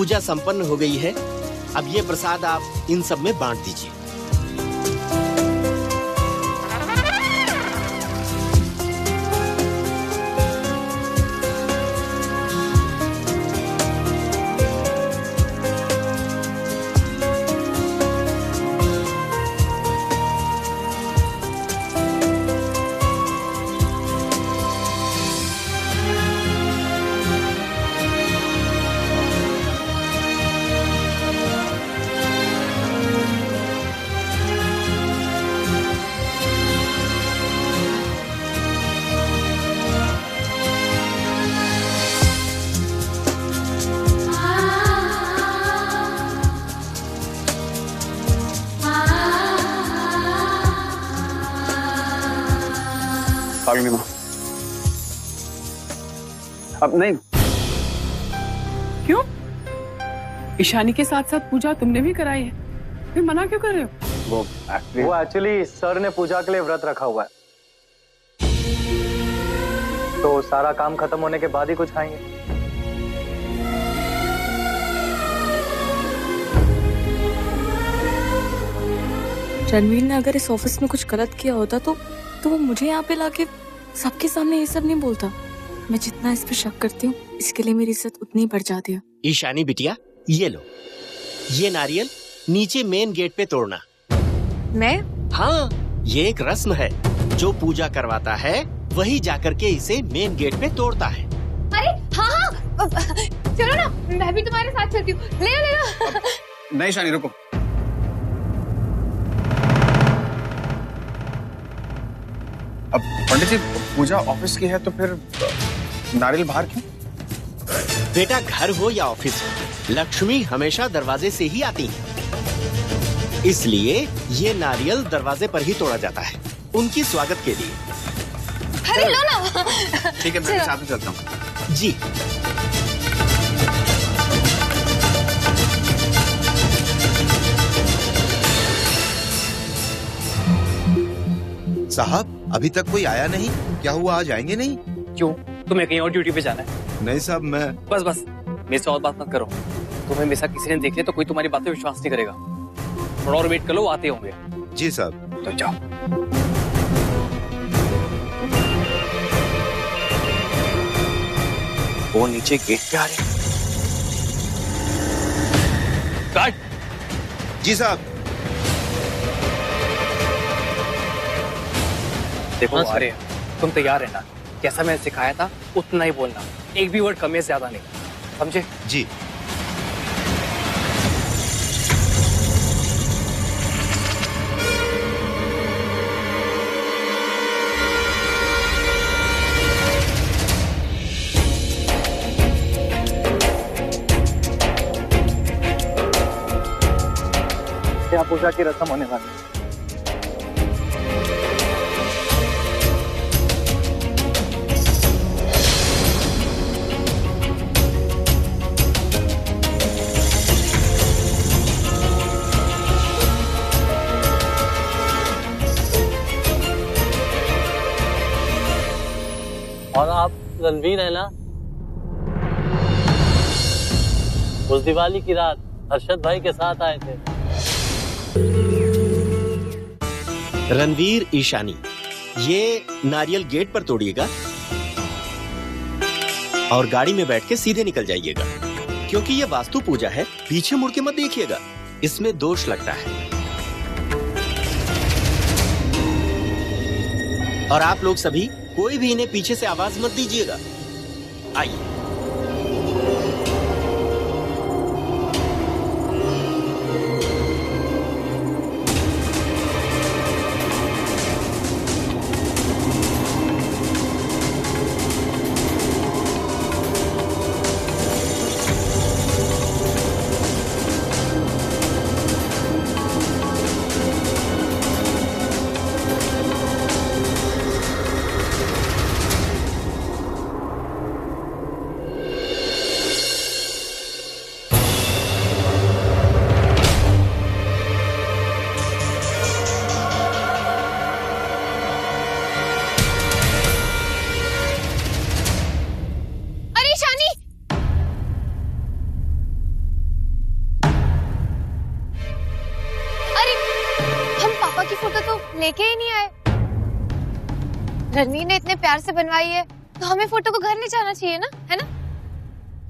पूजा संपन्न हो गई है। अब ये प्रसाद आप इन सब में बांट दीजिए। पागली माँ, अब नहीं। क्यों? ईशानी के साथ साथ पूजा तुमने भी कराई है, फिर मना क्यों कर रहे हो? वो एक्चुअली सर ने पूजा के लिए व्रत रखा हुआ है, तो सारा काम खत्म होने के बाद ही कुछ खाएंगे। रणवीर ने अगर इस ऑफिस में कुछ गलत किया होता तो वो मुझे यहाँ पे लाके सबके सामने ये सब नहीं बोलता। मैं जितना इस पे शक करती हूँ, इसके लिए मेरी इज्जत उतनी बढ़ जाती है। ईशानी बिटिया, ये लो, ये नारियल नीचे मेन गेट पे तोड़ना। मैं? हाँ, ये एक रस्म है। जो पूजा करवाता है वही जाकर के इसे मेन गेट पे तोड़ता है। अरे हाँ, चलो ना, मैं भी तुम्हारे साथ चलती हूँ। ले लो। नहीं ईशानी, रुको। अब पंडित जी, पूजा ऑफिस की है तो फिर नारियल बाहर क्यों? बेटा, घर हो या ऑफिस हो, लक्ष्मी हमेशा दरवाजे से ही आती है। इसलिए ये नारियल दरवाजे पर ही तोड़ा जाता है, उनकी स्वागत के लिए। अरे लो ना। ठीक है, मैं साथ में चलता हूँ। जी। साहब, अभी तक कोई आया नहीं, क्या हुआ, आज आएंगे नहीं? क्यों, तुम्हें कहीं और ड्यूटी पे जाना है? नहीं साहब, मैं बस मेरे से और बात मत करो। तुम्हें मेरे साथ किसी ने देख लिया तो कोई तुम्हारी बातें विश्वास नहीं करेगा। थोड़ा और वेट कर लो, वो आते होंगे। जी साहब। तो जाओ। वो नीचे गेट पे आ रहे। गार्ड। जी साहब। देखो आ रहे हैं, तुम तैयार रहना। जैसा मैंने सिखाया था उतना ही बोलना, एक भी वर्ड कम या ज्यादा नहीं, समझे? जी। यहाँ पूजा की रस्म होने वाली है। और आप रणवीर है ना? उस दिवाली की रात हर्षद भाई के साथ आए थे। रणवीर, ईशानी, ये नारियल गेट पर तोड़िएगा और गाड़ी में बैठ के सीधे निकल जाइएगा, क्योंकि ये वास्तु पूजा है। पीछे मुड़ के मत देखिएगा, इसमें दोष लगता है। और आप लोग सभी कोई भी इन्हें पीछे से आवाज मत दीजिएगा। आइए। की फोटो तो लेके ही नहीं आए। रणवीर ने इतने प्यार से बनवाई है तो हमें फोटो को घर ले जाना चाहिए ना, है ना?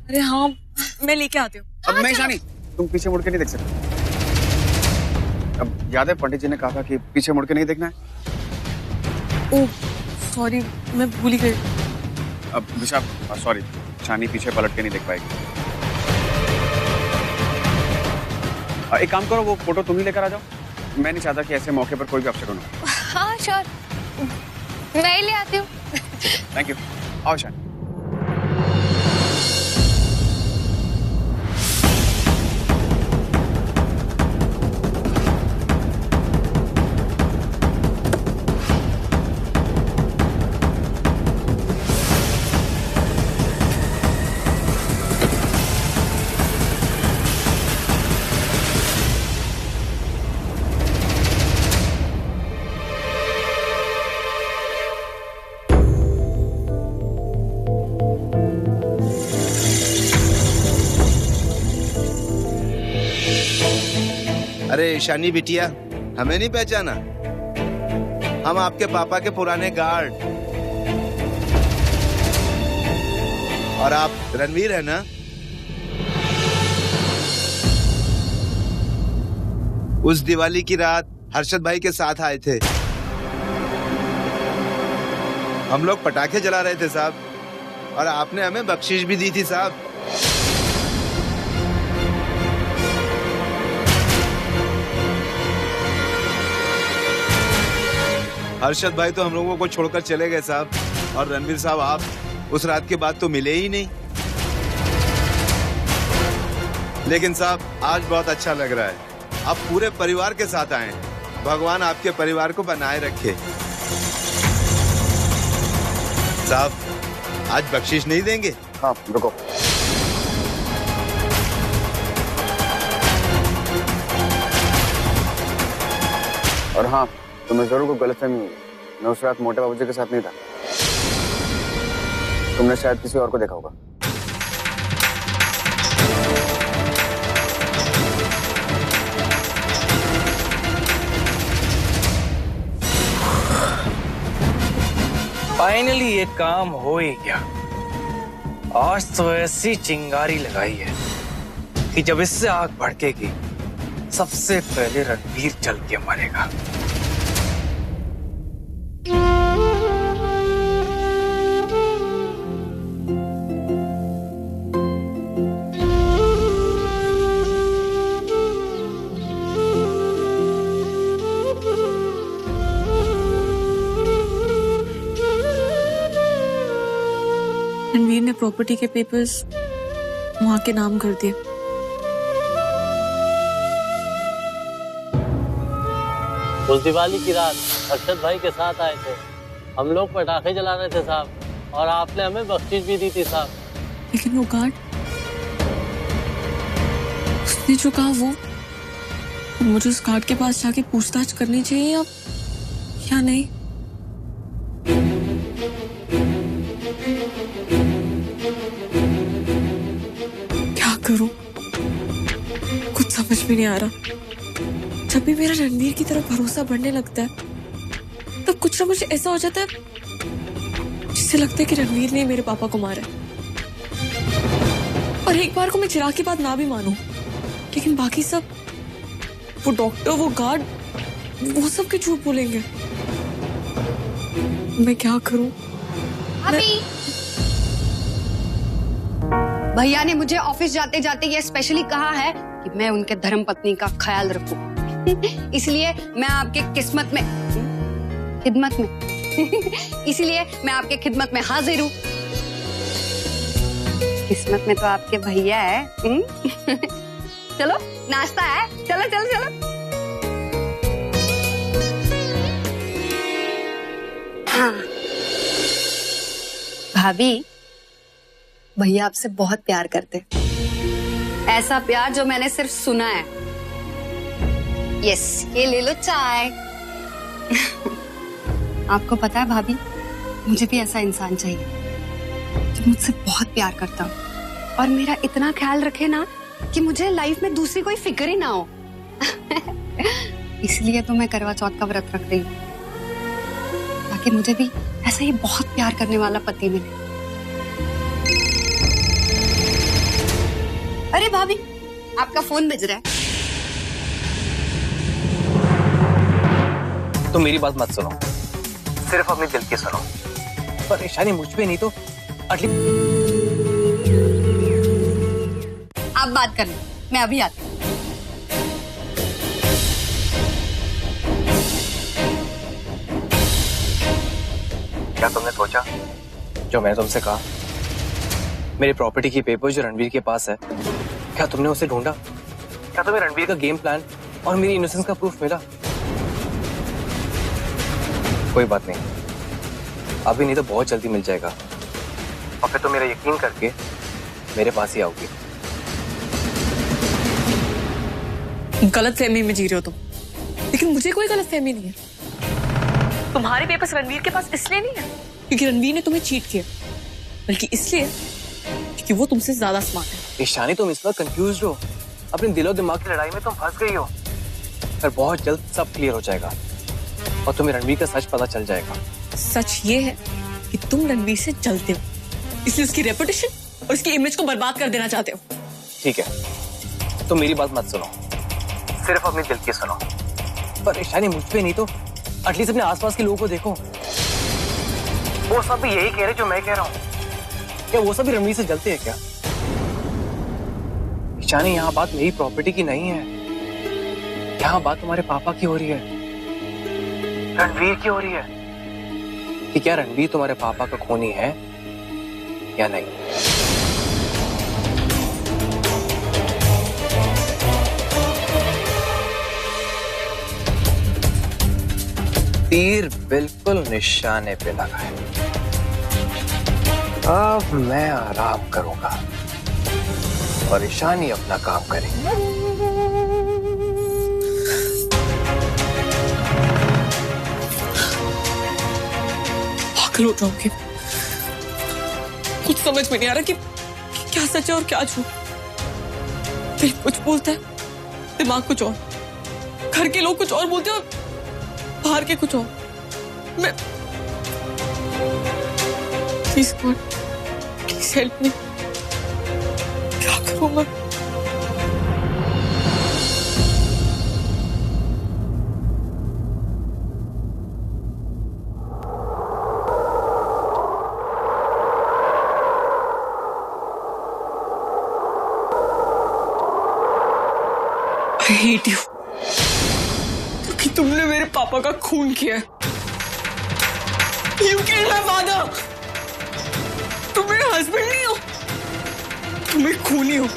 अरे हाँ, मैं लेके आती हूँ। अब नहीं ईशानी, तुम पीछे मुड़ के नहीं देख सकते। अब याद है पंडित जी ने कहा था कि पीछे मुड़ के नहीं देखना है। ओह सॉरी, मैं भूल ही गई। अब विशा सॉरी, ईशानी पीछे पलट के नहीं देख पाएगी। एक काम करो, वो फोटो तुम ही लेकर आ जाओ। मैं नहीं चाहता कि ऐसे मौके पर कोई भी अपशगुन हो। हाँ श्योर, मैं ही ले आती हूँ। Thank you. आओ ईशानी। अरे ईशानी बिटिया, हमें नहीं पहचाना? हम आपके पापा के पुराने गार्ड। और आप रणवीर है ना? उस दिवाली की रात हर्षद भाई के साथ आए थे। हम लोग पटाखे जला रहे थे साहब, और आपने हमें बख्शिश भी दी थी साहब। हर्षद भाई तो हम लोगों को छोड़कर चले गए साहब, और रणवीर साहब आप उस रात के बाद तो मिले ही नहीं। लेकिन साहब आज बहुत अच्छा लग रहा है, आप पूरे परिवार के साथ आए हैं। भगवान आपके परिवार को बनाए रखे। साहब आज बख्शिश नहीं देंगे? हाँ रुको। और हाँ, तुम्हें जरूर कोई गलतफहमी हुई। मैं उस रात मोटे बाबूजी के साथ नहीं था। तुमने शायद किसी और को देखा होगा। फाइनली ये काम हो ही गया। आज तो ऐसी चिंगारी लगाई है कि जब इससे आग भड़केगी सबसे पहले रणवीर जल के मरेगा। रणवीर ने प्रॉपर्टी के पेपर्स वहां के नाम कर दिए। उस दिवाली की रात अरशद भाई के साथ आए थे। हम लोग पटाखे जला रहे थे साहब, और आपने हमें बख्शीश भी दी थी साहब। लेकिन वो गार्ड, उसने जो कहा वो मुझे उस गार्ड के पास जाके पूछताछ करनी चाहिए अब या नहीं? क्या करूं, कुछ समझ में नहीं आ रहा। जब भी मेरा रणवीर की तरफ भरोसा बढ़ने लगता है तब कुछ ना कुछ ऐसा हो जाता है जिससे लगता है कि रणवीर ने मेरे पापा को मारा है। और एक बार को मैं चिराग की बात ना भी मानूं, लेकिन बाकी सब, वो डॉक्टर, वो गार्ड, वो सब के झूठ बोलेंगे। मैं क्या करूं? अभी भैया ने मुझे ऑफिस जाते जाते ये स्पेशली कहा है कि मैं उनके धर्मपत्नी का ख्याल रखूं। इसलिए मैं आपके खिदमत में इसलिए मैं आपके खिदमत में हाजिर हूँ। किस्मत में तो आपके भैया है। चलो नाश्ता है, चलो चलो चलो। हाँ भाभी, भैया आपसे बहुत प्यार करते, ऐसा प्यार जो मैंने सिर्फ सुना है। यस, ये ले लो चाय। आपको पता है भाभी, मुझे भी ऐसा इंसान चाहिए जो मुझसे बहुत प्यार करता हो और मेरा इतना ख्याल रखे ना कि मुझे लाइफ में दूसरी कोई फिक्र ही ना हो। इसलिए तो मैं करवा चौथ का व्रत रख रही हूँ, ताकि मुझे भी ऐसा ही बहुत प्यार करने वाला पति मिले। अरे भाभी, आपका फोन बज रहा है। तो मेरी बात मत सुनो, सिर्फ अपने दिल की सुनो। परेशानी मुझ पे नहीं तो आप बात कर लो, मैं अभी आती हूँ। क्या तुमने सोचा जो मैंने तुमसे कहा? मेरी प्रॉपर्टी की पेपर जो रणवीर के पास है, क्या तुमने उसे ढूंढा? क्या तुम्हें रणवीर का गेम प्लान और मेरी इनोसेंस का प्रूफ मिला? कोई बात नहीं, अभी नहीं तो बहुत जल्दी मिल जाएगा, और फिर तो मेरा यकीन करके मेरे पास ही आओगी। गलत फहमी में जी रहे हो तुम, लेकिन मुझे कोई गलत फहमी नहीं है। तुम्हारे पेपर्स रणवीर के पास इसलिए नहीं है क्योंकि रणवीर ने तुम्हें चीट किया, बल्कि इसलिए क्योंकि वो तुमसे ज्यादा स्मार्ट है। ईशानी, तुम इस वक्त कंफ्यूज हो, अपने दिलो दिमाग की लड़ाई में तुम फंस गई हो। पर बहुत जल्द सब क्लियर हो जाएगा और तुम्हें रणवीर का सच पता चल जाएगा। सच ये है कि तुम रणवीर से जलते हो, इसलिए उसकी रेपुटेशन और उसकी इमेज को बर्बाद कर देना चाहते हो। ठीक है, तो मेरी बात मत सुनो, सिर्फ अपने दिल की सुनो। पर ईशानी, मुझ पे नहीं तो एटलीस्ट अपने आसपास के लोगों को देखो, वो सब भी यही कह रहे जो मैं कह रहा हूँ। क्या वो सब भी रणवीर से जलते हैं क्या? ईशानी, यहाँ बात मेरी प्रॉपर्टी की नहीं है, यहाँ बात तुम्हारे पापा की हो रही है, रणवीर की हो रही है कि क्या रणवीर तुम्हारे पापा का खूनी है या नहीं। तीर बिल्कुल निशाने पे लगा है। अब मैं आराम करूंगा और ईशानी अपना काम करेंगे। पागल हो जाओगे, कुछ समझ में नहीं आ रहा कि क्या सच है और क्या झूठ। दिल कुछ बोलता है, दिमाग कुछ और, घर के लोग कुछ और बोलते हैं और बाहर के कुछ और। मैं please God, please help me. क्या करूं मैं? I hate you, क्योंकि तुमने मेरे पापा का खून किया है। You killed my father. तुम मेरे हस्बैंड नहीं हो, तुम एक खूनी हो।